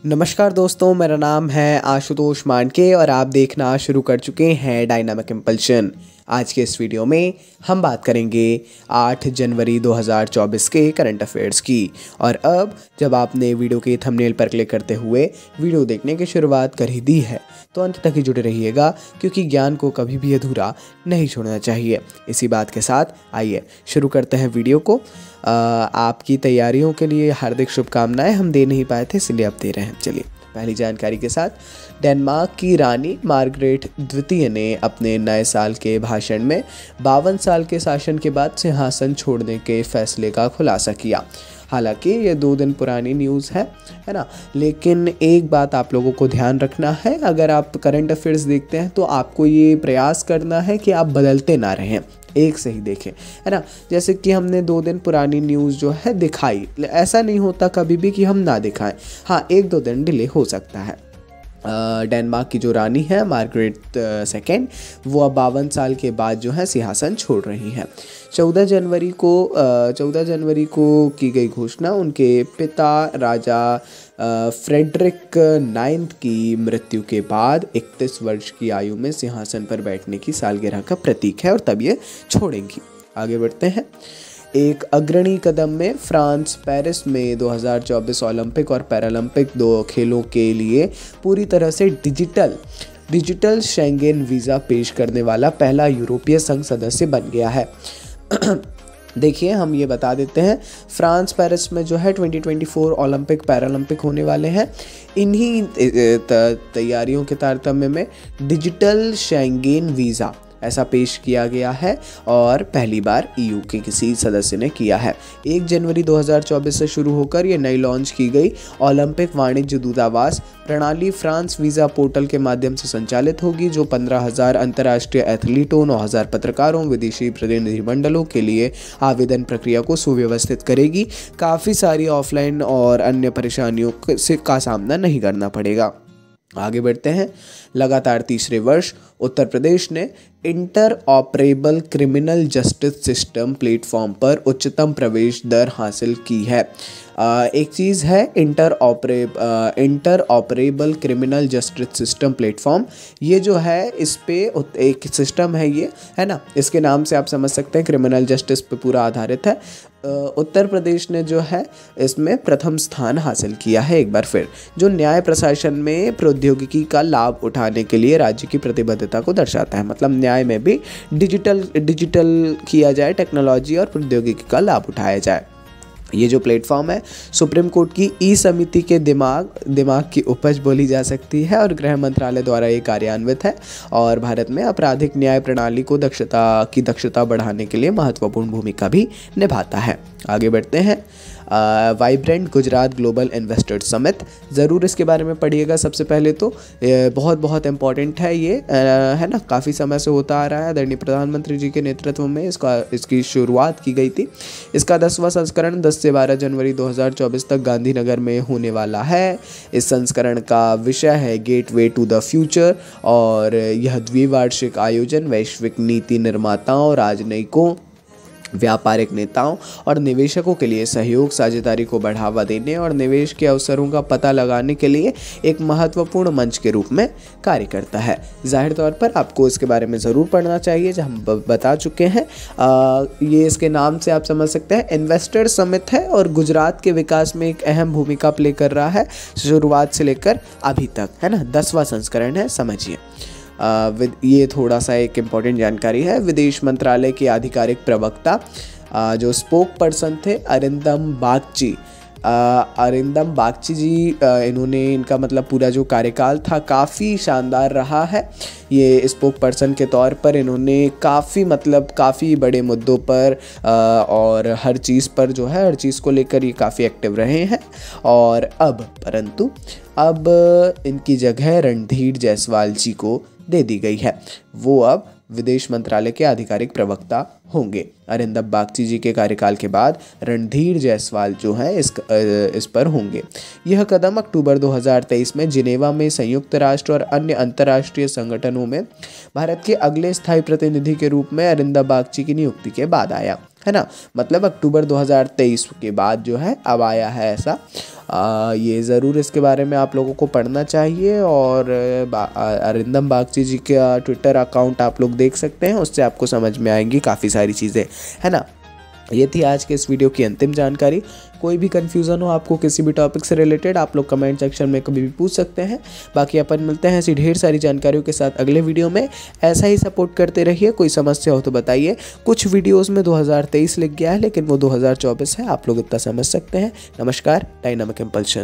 नमस्कार दोस्तों, मेरा नाम है आशुतोष मांडके और आप देखना शुरू कर चुके हैं डायनामिक इम्पल्शन। आज के इस वीडियो में हम बात करेंगे 8 जनवरी 2024 के करंट अफेयर्स की। और अब जब आपने वीडियो के थंबनेल पर क्लिक करते हुए वीडियो देखने की शुरुआत कर ही दी है तो अंत तक ही जुड़े रहिएगा, क्योंकि ज्ञान को कभी भी अधूरा नहीं छोड़ना चाहिए। इसी बात के साथ आइए शुरू करते हैं वीडियो को। आपकी तैयारियों के लिए हार्दिक शुभकामनाएं हम दे नहीं पाए थे, इसलिए अब दे रहे हैं। चलिए पहली जानकारी के साथ, डेनमार्क की रानी मार्गरेट द्वितीय ने अपने नए साल के भाषण में 52 साल के शासन के बाद सिंहासन छोड़ने के फैसले का खुलासा किया। हालांकि ये 2 दिन पुरानी न्यूज़ है ना, लेकिन एक बात आप लोगों को ध्यान रखना है। अगर आप करंट अफेयर्स देखते हैं तो आपको ये प्रयास करना है कि आप बदलते ना रहें, एक से ही देखें, है ना। जैसे कि हमने 2 दिन पुरानी न्यूज़ जो है दिखाई, ऐसा नहीं होता कभी भी कि हम ना दिखाएं। हाँ, 1-2 दिन डिले हो सकता है। डेनमार्क की जो रानी है मार्गरेट सेकेंड, वो अब 52 साल के बाद जो है सिंहासन छोड़ रही हैं। 14 जनवरी को की गई घोषणा उनके पिता राजा फ्रेडरिक 9 की मृत्यु के बाद 31 वर्ष की आयु में सिंहासन पर बैठने की सालगिरह का प्रतीक है और तब ये छोड़ेंगी। आगे बढ़ते हैं। एक अग्रणी कदम में फ्रांस पेरिस में 2024 ओलंपिक और पैरालंपिक 2 खेलों के लिए पूरी तरह से डिजिटल शेंगेन वीज़ा पेश करने वाला पहला यूरोपीय संघ सदस्य बन गया है। देखिए, हम ये बता देते हैं, फ्रांस पेरिस में जो है 2024 ओलंपिक पैरालंपिक होने वाले हैं। इन्हीं तैयारियों के तारतम्य में डिजिटल शेंगेन वीज़ा ऐसा पेश किया गया है और पहली बार ईयू के किसी सदस्य ने किया है। 1 जनवरी 2024 से शुरू होकर ये नई लॉन्च की गई ओलंपिक वाणिज्य दूतावास प्रणाली फ्रांस वीज़ा पोर्टल के माध्यम से संचालित होगी, जो 15,000 अंतर्राष्ट्रीय एथलीटों, 9,000 पत्रकारों, विदेशी प्रतिनिधिमंडलों के लिए आवेदन प्रक्रिया को सुव्यवस्थित करेगी। काफ़ी सारी ऑफलाइन और अन्य परेशानियों का सामना नहीं करना पड़ेगा। आगे बढ़ते हैं। लगातार तीसरे वर्ष उत्तर प्रदेश ने inter operable criminal justice system platform पर उच्चतम प्रवेश दर हासिल की है। एक चीज़ है inter operable criminal justice system platform, ये जो है इस पे एक सिस्टम है, ये है ना, इसके नाम से आप समझ सकते हैं क्रिमिनल जस्टिस पे पूरा आधारित है। उत्तर प्रदेश ने जो है इसमें प्रथम स्थान हासिल किया है एक बार फिर, जो न्याय प्रशासन में प्रौद्योगिकी का लाभ उठाने के लिए राज्य की प्रतिबद्धता को दर्शाता है। मतलब न्याय में भी डिजिटल किया जाए, टेक्नोलॉजी और प्रौद्योगिकी का लाभ उठाया जाए। ये जो प्लेटफॉर्म है सुप्रीम कोर्ट की ई समिति के दिमाग की उपज बोली जा सकती है और गृह मंत्रालय द्वारा ये कार्यान्वित है और भारत में आपराधिक न्याय प्रणाली को दक्षता बढ़ाने के लिए महत्वपूर्ण भूमिका भी निभाता है। आगे बढ़ते हैं। Vibrant Gujarat global investors summit, ज़रूर इसके बारे में पढ़िएगा। सबसे पहले तो बहुत इम्पॉर्टेंट है ये, है ना, काफ़ी समय से होता आ रहा है। आदरणीय प्रधानमंत्री जी के नेतृत्व में इसकी शुरुआत की गई थी। इसका 10वां संस्करण 10 से 12 जनवरी 2024 तक गांधीनगर में होने वाला है। इस संस्करण का विषय है गेटवे टू द फ्यूचर और यह द्विवार्षिक आयोजन वैश्विक नीति निर्माताओं, राजनयिकों, व्यापारिक नेताओं और निवेशकों के लिए सहयोग, साझेदारी को बढ़ावा देने और निवेश के अवसरों का पता लगाने के लिए एक महत्वपूर्ण मंच के रूप में कार्य करता है। जाहिर तौर पर आपको इसके बारे में ज़रूर पढ़ना चाहिए, जो हम बता चुके हैं। ये इसके नाम से आप समझ सकते हैं, इन्वेस्टर समिट है और गुजरात के विकास में एक अहम भूमिका प्ले कर रहा है, शुरुआत से लेकर अभी तक, है ना। 10वां संस्करण है, समझिए। ये थोड़ा सा एक इम्पॉर्टेंट जानकारी है। विदेश मंत्रालय के आधिकारिक प्रवक्ता जो स्पोक पर्सन थे अरिंदम बागची जी, इनका मतलब पूरा जो कार्यकाल था काफ़ी शानदार रहा है। ये स्पोक पर्सन के तौर पर इन्होंने काफ़ी बड़े मुद्दों पर और हर चीज़ पर जो है, हर चीज़ को लेकर ये काफ़ी एक्टिव रहे हैं। और परंतु अब इनकी जगह रणधीर जायसवाल जी को दे दी गई है। वो अब विदेश मंत्रालय के आधिकारिक प्रवक्ता होंगे। अरिंदम बागची जी के कार्यकाल के बाद रणधीर जायसवाल जो हैं इस पर होंगे। यह कदम अक्टूबर 2023 में जिनेवा में संयुक्त राष्ट्र और अन्य अंतर्राष्ट्रीय संगठनों में भारत के अगले स्थायी प्रतिनिधि के रूप में अरिंदम बागची की नियुक्ति के बाद आया। है ना। मतलब अक्टूबर 2023 के बाद जो है अब आया है ऐसा। ये ज़रूर इसके बारे में आप लोगों को पढ़ना चाहिए। और अरिंदम बागची जी का ट्विटर अकाउंट आप लोग देख सकते हैं, उससे आपको समझ में आएंगी काफ़ी सारी चीज़ें, है ना। ये थी आज के इस वीडियो की अंतिम जानकारी। कोई भी कन्फ्यूज़न हो आपको किसी भी टॉपिक से रिलेटेड, आप लोग कमेंट सेक्शन में कभी भी पूछ सकते हैं। बाकी अपन मिलते हैं ऐसी ढेर सारी जानकारियों के साथ अगले वीडियो में। ऐसा ही सपोर्ट करते रहिए। कोई समस्या हो तो बताइए। कुछ वीडियोस में 2023 लिख गया है, लेकिन वो 2024 है, आप लोग इतना समझ सकते हैं। नमस्कार, डायनामिक इम्पल्शन।